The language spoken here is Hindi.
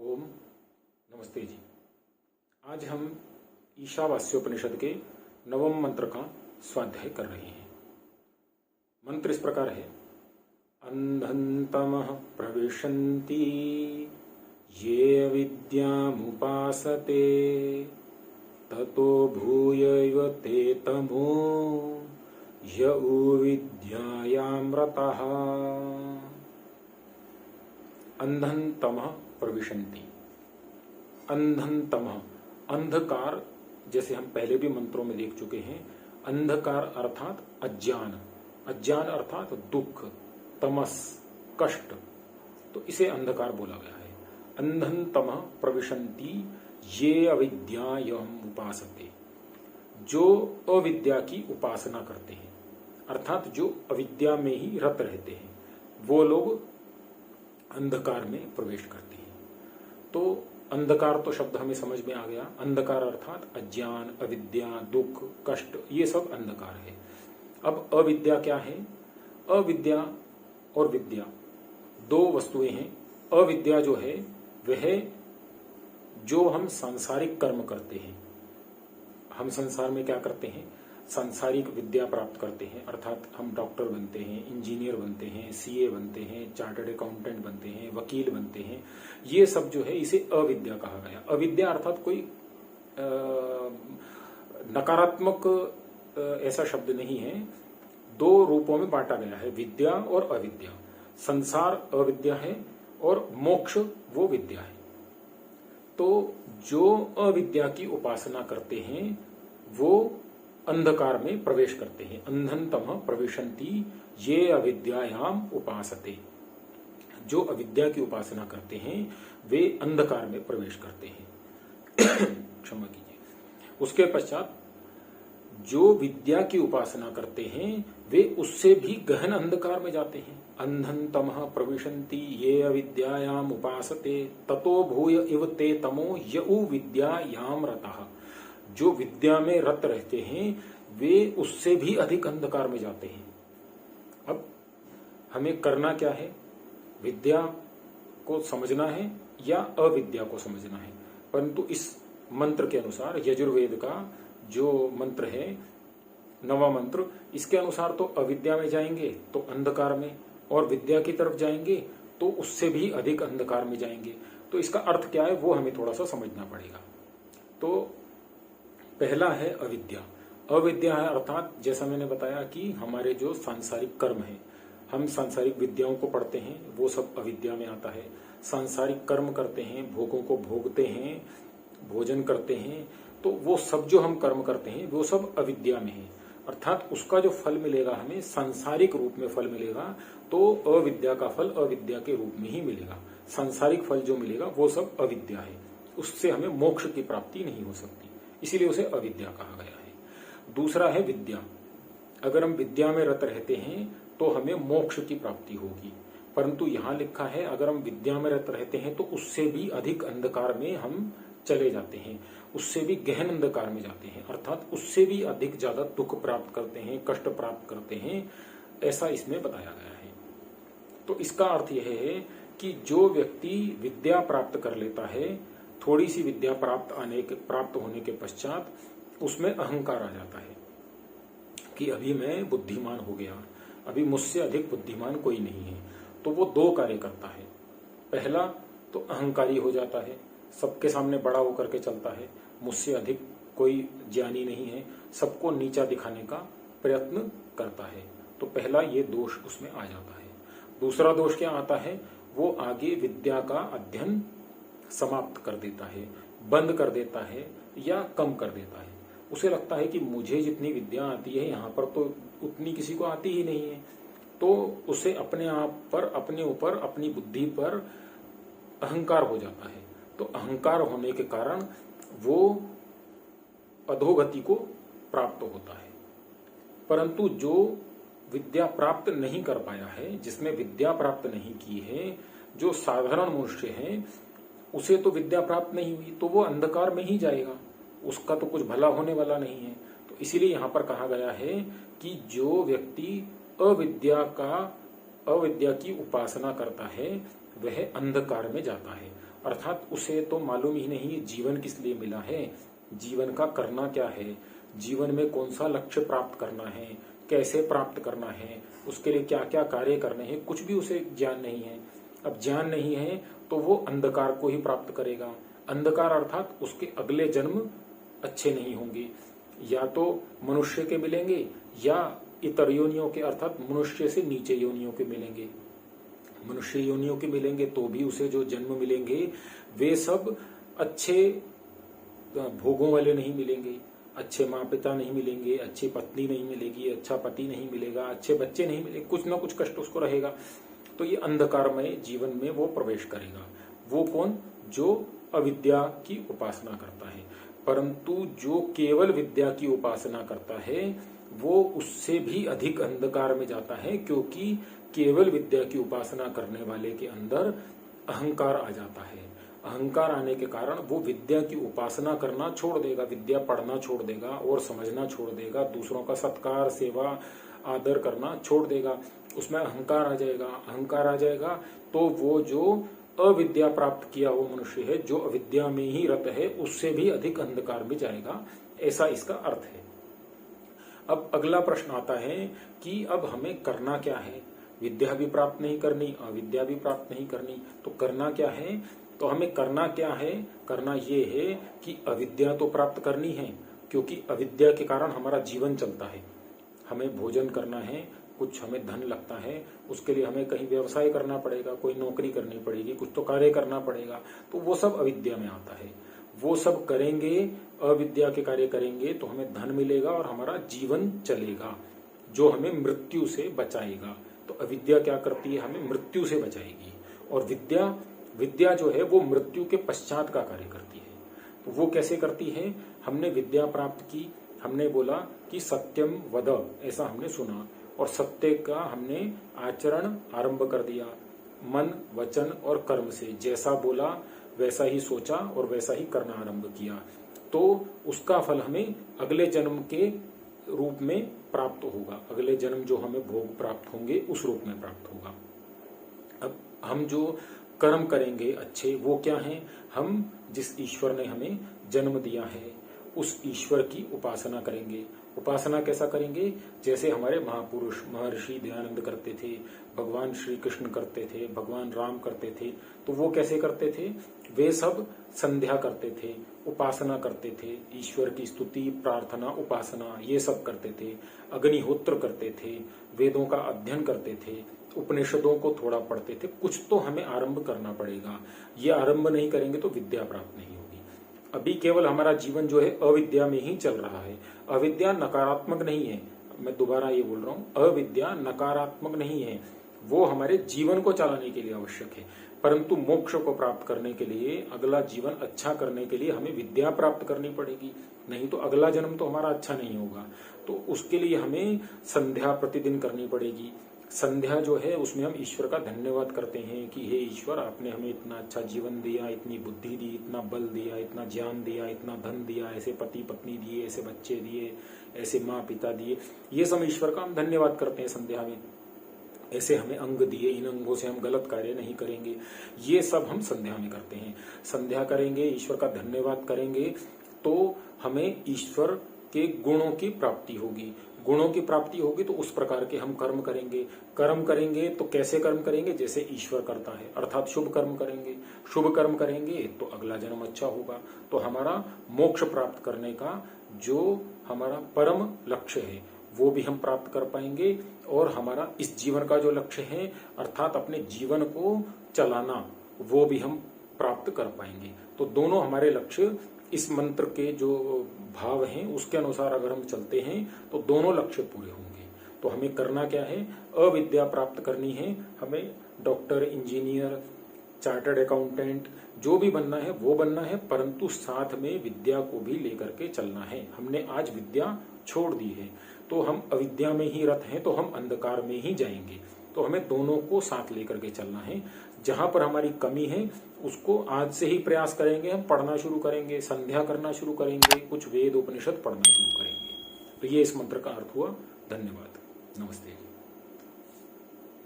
ओम नमस्ते जी। आज हम ईशावास्योपनिषद के नवम मंत्र का स्वाध्याय कर रहे हैं। मंत्र इस प्रकार है। अंधन्तमः प्रविशन्ति ये विद्यामुपासते ततो भूयैव ते तमो य विद्यायामृतः। अंधन्तमः प्रविशन्ति। अंधन्तमः अंधकार, जैसे हम पहले भी मंत्रों में देख चुके हैं। अंधकार अर्थात अज्ञान, अज्ञान अर्थात दुख, तमस, कष्ट, तो इसे अंधकार बोला गया है। अंधन्तमः प्रविशन्ति ये अविद्यायाम उपासते, जो अविद्या की उपासना करते हैं, अर्थात जो अविद्या में ही रत रहते हैं, वो लोग अंधकार में प्रवेश करते हैं। तो अंधकार तो शब्द हमें समझ में आ गया। अंधकार अर्थात अज्ञान, अविद्या, दुख, कष्ट, ये सब अंधकार है। अब अविद्या क्या है? अविद्या और विद्या दो वस्तुएं हैं। अविद्या जो है वह जो हम सांसारिक कर्म करते हैं, हम संसार में क्या करते हैं? सांसारिक विद्या प्राप्त करते हैं, अर्थात हम डॉक्टर बनते हैं, इंजीनियर बनते हैं, सीए बनते हैं, चार्टर्ड अकाउंटेंट बनते हैं, वकील बनते हैं। ये सब जो है इसे अविद्या कहा गया। अविद्या अर्थात कोई नकारात्मक ऐसा शब्द नहीं है। दो रूपों में बांटा गया है, विद्या और अविद्या। संसार अविद्या है और मोक्ष वो विद्या है। तो जो अविद्या की उपासना करते हैं वो अंधकार में प्रवेश करते हैं। अंधन्तमः प्रविशन्ति ये अविद्यायाम उपासते, जो अविद्या की उपासना करते हैं वे अंधकार में प्रवेश करते हैं। क्षमा कीजिए। उसके पश्चात जो विद्या की उपासना करते हैं वे उससे भी गहन अंधकार में जाते हैं। अंधन्तमः प्रविशन्ति ये अविद्यायाम उपासते ततो भूय इव ते तमो यउ विद्यायाम रतः। जो विद्या में रत रहते हैं वे उससे भी अधिक अंधकार में जाते हैं। अब हमें करना क्या है? विद्या को समझना है या अविद्या को समझना है? परंतु इस मंत्र के अनुसार, यजुर्वेद का जो मंत्र है नवा मंत्र, इसके अनुसार तो अविद्या में जाएंगे तो अंधकार में, और विद्या की तरफ जाएंगे तो उससे भी अधिक अंधकार में जाएंगे। तो इसका अर्थ क्या है वो हमें थोड़ा सा समझना पड़ेगा। तो पहला है अविद्या। अविद्या है अर्थात जैसा मैंने बताया कि हमारे जो सांसारिक कर्म है, हम सांसारिक विद्याओं को पढ़ते हैं, वो सब अविद्या में आता है। सांसारिक कर्म करते हैं, भोगों को भोगते हैं, भोजन करते हैं, तो वो सब जो हम कर्म करते हैं वो सब अविद्या में है। अर्थात उसका जो फल मिलेगा हमें सांसारिक रूप में फल मिलेगा, तो अविद्या का फल अविद्या के रूप में ही मिलेगा। सांसारिक फल जो मिलेगा वो सब अविद्या है, उससे हमें मोक्ष की प्राप्ति नहीं हो सकती, इसीलिए उसे अविद्या कहा गया है। दूसरा है विद्या। अगर हम विद्या में रत रहते हैं तो हमें मोक्ष की प्राप्ति होगी, परंतु यहां लिखा है अगर हम विद्या में रत रहते हैं तो उससे भी अधिक अंधकार में हम चले जाते हैं, उससे भी गहन अंधकार में जाते हैं, अर्थात उससे भी अधिक ज्यादा दुख प्राप्त करते हैं, कष्ट प्राप्त करते हैं, ऐसा इसमें बताया गया है। तो इसका अर्थ यह है कि जो व्यक्ति विद्या प्राप्त कर लेता है, थोड़ी सी विद्या प्राप्त होने के पश्चात उसमें अहंकार आ जाता है कि अभी मैं बुद्धिमान हो गया, अभी मुझसे अधिक बुद्धिमान कोई नहीं है। तो वो दो कार्य करता है। पहला तो अहंकारी हो जाता है, सबके सामने बड़ा होकर के चलता है, मुझसे अधिक कोई ज्ञानी नहीं है, सबको नीचा दिखाने का प्रयत्न करता है। तो पहला ये दोष उसमें आ जाता है। दूसरा दोष क्या आता है? वो आगे विद्या का अध्ययन समाप्त कर देता है, बंद कर देता है या कम कर देता है। उसे लगता है कि मुझे जितनी विद्या आती है यहाँ पर तो उतनी किसी को आती ही नहीं है। तो उसे अपने आप पर, अपने ऊपर, अपनी बुद्धि पर अहंकार हो जाता है। तो अहंकार होने के कारण वो अधोगति को प्राप्त होता है। परंतु जो विद्या प्राप्त नहीं कर पाया है, जिसने विद्या प्राप्त नहीं की है, जो साधारण मनुष्य है, उसे तो विद्या प्राप्त नहीं हुई, तो वो अंधकार में ही जाएगा, उसका तो कुछ भला होने वाला नहीं है। तो इसीलिए यहां पर कहा गया है कि जो व्यक्ति अविद्या की उपासना करता है वह अंधकार में जाता है। अर्थात उसे तो मालूम ही नहीं जीवन किस लिए मिला है, जीवन का करना क्या है, जीवन में कौन सा लक्ष्य प्राप्त करना है, कैसे प्राप्त करना है, उसके लिए क्या क्या कार्य करने हैं, कुछ भी उसे ज्ञान नहीं है। अब ज्ञान नहीं है तो वो अंधकार को ही प्राप्त करेगा। अंधकार अर्थात उसके अगले जन्म अच्छे नहीं होंगे, या तो मनुष्य के मिलेंगे या इतर योनियों के अर्थात मनुष्य से नीचे योनियों के मिलेंगे। मनुष्य योनियों के मिलेंगे तो भी उसे जो जन्म मिलेंगे वे सब अच्छे भोगों वाले नहीं मिलेंगे, अच्छे माँ पिता नहीं मिलेंगे, अच्छी पत्नी नहीं मिलेगी, अच्छा पति नहीं मिलेगा, अच्छे बच्चे नहीं मिलेंगे, कुछ ना कुछ कष्ट उसको रहेगा। तो ये अंधकारमय जीवन में वो प्रवेश करेगा। वो कौन? जो अविद्या की उपासना करता है। परंतु जो केवल विद्या की उपासना करता है वो उससे भी अधिक अंधकार में जाता है, क्योंकि केवल विद्या की उपासना करने वाले के अंदर अहंकार आ जाता है। अहंकार आने के कारण वो विद्या की उपासना करना छोड़ देगा, विद्या पढ़ना छोड़ देगा और समझना छोड़ देगा, दूसरों का सत्कार सेवा आदर करना छोड़ देगा। उसमें अहंकार आ जाएगा। अहंकार आ जाएगा तो वो जो अविद्या प्राप्त किया वो मनुष्य है, जो अविद्या में ही रत है, उससे भी अधिक अंधकार में जाएगा। ऐसा इसका अर्थ है। अब अगला प्रश्न आता है कि अब हमें करना क्या है? विद्या भी प्राप्त नहीं करनी, अविद्या भी प्राप्त नहीं करनी, तो करना क्या है? तो हमें करना क्या है? करना ये है कि अविद्या तो प्राप्त करनी है, क्योंकि अविद्या के कारण हमारा जीवन चलता है। हमें भोजन करना है, कुछ हमें धन लगता है, उसके लिए हमें कहीं व्यवसाय करना पड़ेगा, कोई नौकरी करनी पड़ेगी, कुछ तो कार्य करना पड़ेगा, तो वो सब अविद्या में आता है। वो सब करेंगे, अविद्या के कार्य करेंगे तो हमें धन मिलेगा और हमारा जीवन चलेगा, जो हमें मृत्यु से बचाएगा। तो अविद्या क्या करती है? हमें मृत्यु से बचाएगी। और विद्या जो है वो मृत्यु के पश्चात का कार्य करती है। तो वो कैसे करती है? हमने विद्या प्राप्त की, हमने बोला कि सत्यम वद, ऐसा हमने सुना, और सत्य का हमने आचरण आरंभ कर दिया, मन वचन और कर्म से। जैसा बोला वैसा ही सोचा और वैसा ही करना आरंभ किया, तो उसका फल हमें अगले जन्म के रूप में प्राप्त होगा। अगले जन्म जो हमें भोग प्राप्त होंगे उस रूप में प्राप्त होगा। अब हम जो कर्म करेंगे अच्छे, वो क्या हैं? हम जिस ईश्वर ने हमें जन्म दिया है उस ईश्वर की उपासना करेंगे। उपासना कैसा करेंगे? जैसे हमारे महापुरुष महर्षि दयानंद करते थे, भगवान श्री कृष्ण करते थे, भगवान राम करते थे। तो वो कैसे करते थे? वे सब संध्या करते थे, उपासना करते थे, ईश्वर की स्तुति प्रार्थना उपासना ये सब करते थे, अग्निहोत्र करते थे, वेदों का अध्ययन करते थे, उपनिषदों को थोड़ा पढ़ते थे। कुछ तो हमें आरंभ करना पड़ेगा। ये आरंभ नहीं करेंगे तो विद्या प्राप्त नहीं होगी। अभी केवल हमारा जीवन जो है अविद्या में ही चल रहा है। अविद्या नकारात्मक नहीं है, मैं दोबारा ये बोल रहा हूं, अविद्या नकारात्मक नहीं है, वो हमारे जीवन को चलाने के लिए आवश्यक है। परंतु मोक्ष को प्राप्त करने के लिए, अगला जीवन अच्छा करने के लिए हमें विद्या प्राप्त करनी पड़ेगी, नहीं तो अगला जन्म तो हमारा अच्छा नहीं होगा। तो उसके लिए हमें संध्या प्रतिदिन करनी पड़ेगी। संध्या जो है उसमें हम ईश्वर का धन्यवाद करते हैं कि हे ईश्वर, आपने हमें इतना अच्छा जीवन दिया, इतनी बुद्धि दी, इतना बल दिया, इतना ज्ञान दिया, इतना धन दिया, ऐसे पति पत्नी दिए, ऐसे बच्चे दिए, ऐसे माँ पिता दिए। ये सब ईश्वर का हम धन्यवाद करते हैं संध्या में। ऐसे हमें अंग दिए, इन अंगों से हम गलत कार्य नहीं करेंगे, ये सब हम संध्या में करते हैं। संध्या करेंगे, ईश्वर का धन्यवाद करेंगे तो हमें ईश्वर के गुणों की प्राप्ति होगी। गुणों की प्राप्ति होगी तो उस प्रकार के हम कर्म करेंगे। कर्म करेंगे तो कैसे कर्म करेंगे? जैसे ईश्वर करता है, अर्थात शुभ कर्म करेंगे। शुभ कर्म करेंगे तो अगला जन्म अच्छा होगा। तो हमारा मोक्ष प्राप्त करने का जो हमारा परम लक्ष्य है वो भी हम प्राप्त कर पाएंगे, और हमारा इस जीवन का जो लक्ष्य है अर्थात अपने जीवन को चलाना, वो भी हम प्राप्त कर पाएंगे। तो दोनों हमारे लक्ष्य इस मंत्र के जो भाव हैं उसके अनुसार अगर हम चलते हैं तो दोनों लक्ष्य पूरे होंगे। तो हमें करना क्या है? अविद्या प्राप्त करनी है। हमें डॉक्टर, इंजीनियर, चार्टर्ड अकाउंटेंट जो भी बनना है वो बनना है, परंतु साथ में विद्या को भी लेकर के चलना है। हमने आज विद्या छोड़ दी है तो हम अविद्या में ही रत हैं, तो हम अंधकार में ही जाएंगे। तो हमें दोनों को साथ लेकर के चलना है। जहां पर हमारी कमी है उसको आज से ही प्रयास करेंगे, हम पढ़ना शुरू करेंगे, संध्या करना शुरू करेंगे, कुछ वेद उपनिषद पढ़ना शुरू करेंगे। तो ये इस मंत्र का अर्थ हुआ। धन्यवाद, नमस्ते।